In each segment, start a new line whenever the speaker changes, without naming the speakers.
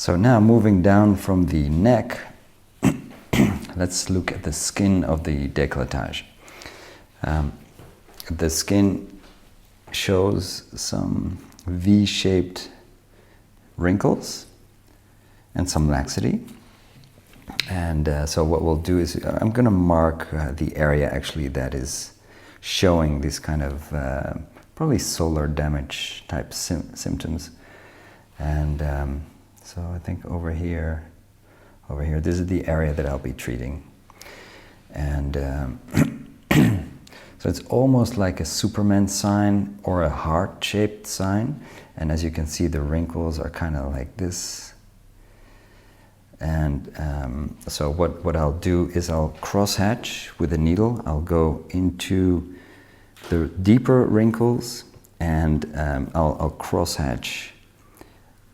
So now moving down from the neck, let's look at the skin of the décolletage. The skin shows some V-shaped wrinkles and some laxity. And so what we'll do is I'm going to mark the area actually that is showing this kind of probably solar damage type symptoms. And so I think over here, this is the area that I'll be treating. And so it's almost like a Superman sign or a heart-shaped sign. And as you can see, the wrinkles are kind of like this. And so what I'll do is I'll crosshatch with a needle. I'll go into the deeper wrinkles and I'll crosshatch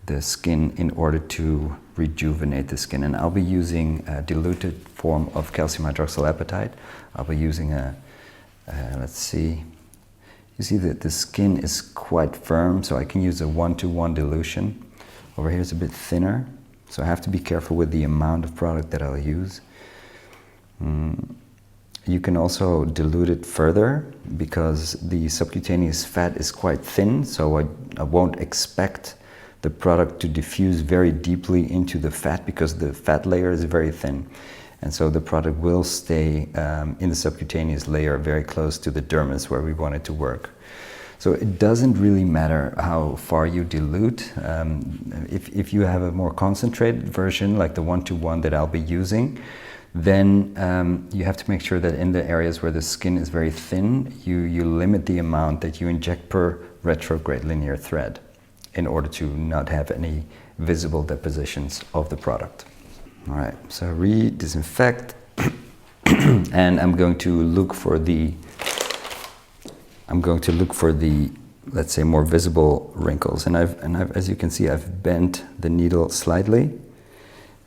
the skin in order to rejuvenate the skin. And I'll be using a diluted form of calcium hydroxyapatite. I'll be using let's see, you see that the skin is quite firm, so I can use a 1-to-1 dilution. Over here it's a bit thinner, so I have to be careful with the amount of product that I'll use. You can also dilute it further because the subcutaneous fat is quite thin, so I won't expect the product to diffuse very deeply into the fat because the fat layer is very thin. And so the product will stay in the subcutaneous layer very close to the dermis where we want it to work. So it doesn't really matter how far you dilute. If you have a more concentrated version, like the 1-to-1 that I'll be using, then you have to make sure that in the areas where the skin is very thin, you limit the amount that you inject per retrograde linear thread in order to not have any visible depositions of the product. All right, so re-disinfect, and I'm going to look for the, let's say, more visible wrinkles. And I've, as you can see, I've bent the needle slightly,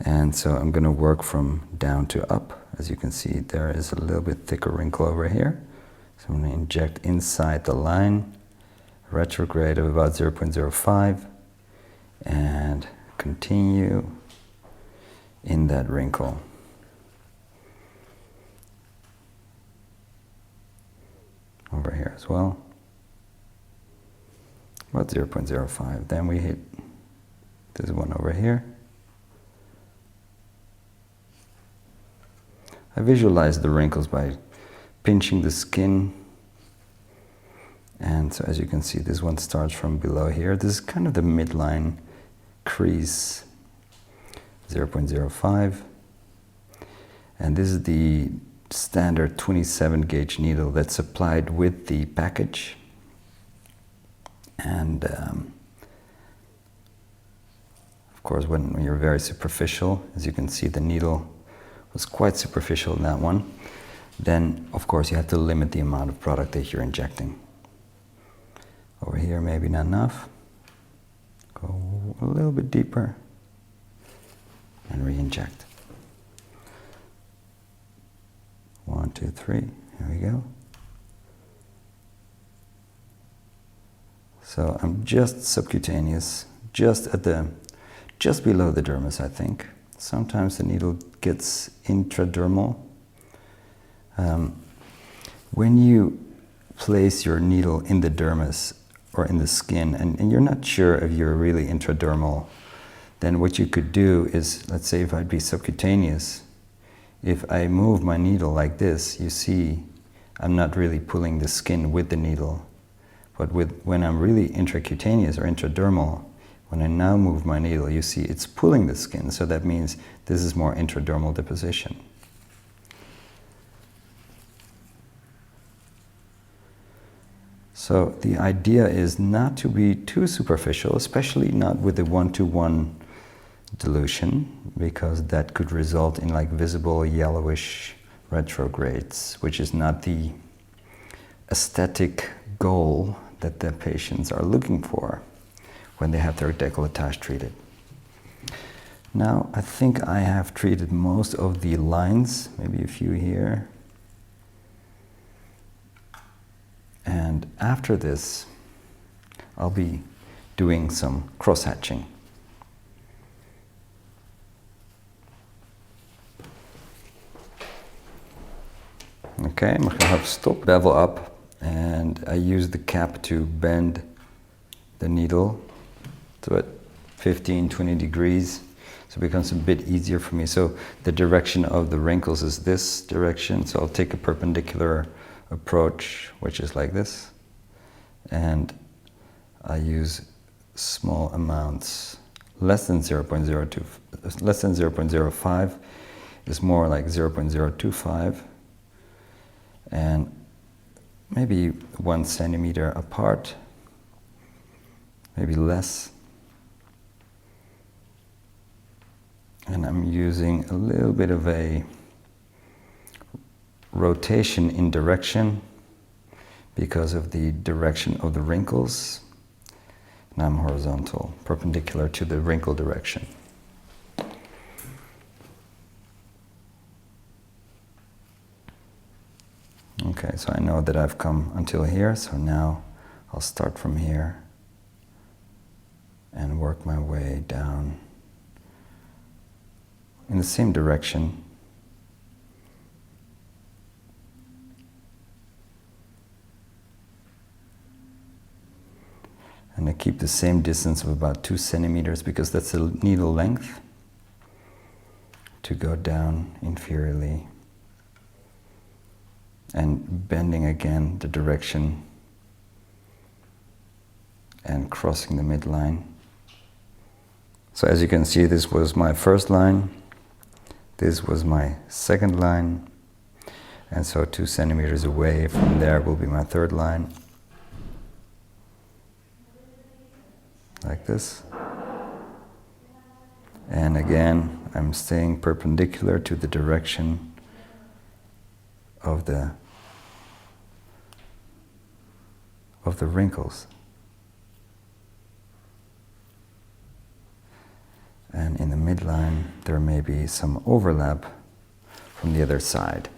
and so I'm going to work from down to up. As you can see, there is a little bit thicker wrinkle over here. So I'm going to inject inside the line, retrograde of about 0.05, and continue in that wrinkle. Over here as well, about 0.05. Then we hit this one over here. I visualize the wrinkles by pinching the skin. And so as you can see, this one starts from below here. This is kind of the midline crease, 0.05. And this is the standard 27 gauge needle that's applied with the package. And of course, when you're very superficial, as you can see, the needle was quite superficial in that one, then of course you have to limit the amount of product that you're injecting. Over here, maybe not enough. Go a little bit deeper and re-inject. 1, 2, 3, here we go. So I'm just subcutaneous, just below the dermis, I think. Sometimes the needle gets intradermal. When you place your needle in the dermis or in the skin, and you're not sure if you're really intradermal, then what you could do is, let's say if I'd be subcutaneous, if I move my needle like this, you see I'm not really pulling the skin with the needle. But when I'm really intracutaneous or intradermal, when I now move my needle, you see it's pulling the skin, so that means this is more intradermal deposition. So the idea is not to be too superficial, especially not with the 1-to-1 dilution, because that could result in like visible yellowish retrogrades, which is not the aesthetic goal that the patients are looking for when they have their décolletage treated. Now, I think I have treated most of the lines, maybe a few here. And after this, I'll be doing some cross-hatching. Oké, mag je half stop, bevel up, and I use the cap to bend the needle to about 15-20 degrees, so it becomes a bit easier for me. So the direction of the wrinkles is this direction, so I'll take a perpendicular approach, which is like this, and I use small amounts, less than 0.02, less than 0.05 is more like 0.025, and maybe 1 centimeter apart, maybe less. And I'm using a little bit of a rotation in direction because of the direction of the wrinkles. And I'm horizontal, perpendicular to the wrinkle direction. Okay, so I know that I've come until here, so now I'll start from here and work my way down in the same direction. And I keep the same distance of about 2 centimeters because that's the needle length to go down inferiorly. And bending again the direction and crossing the midline. So as you can see, this was my first line, this was my second line, and so 2 centimeters away from there will be my third line. Like this. And again, I'm staying perpendicular to the direction of the wrinkles. And in the midline, there may be some overlap from the other side.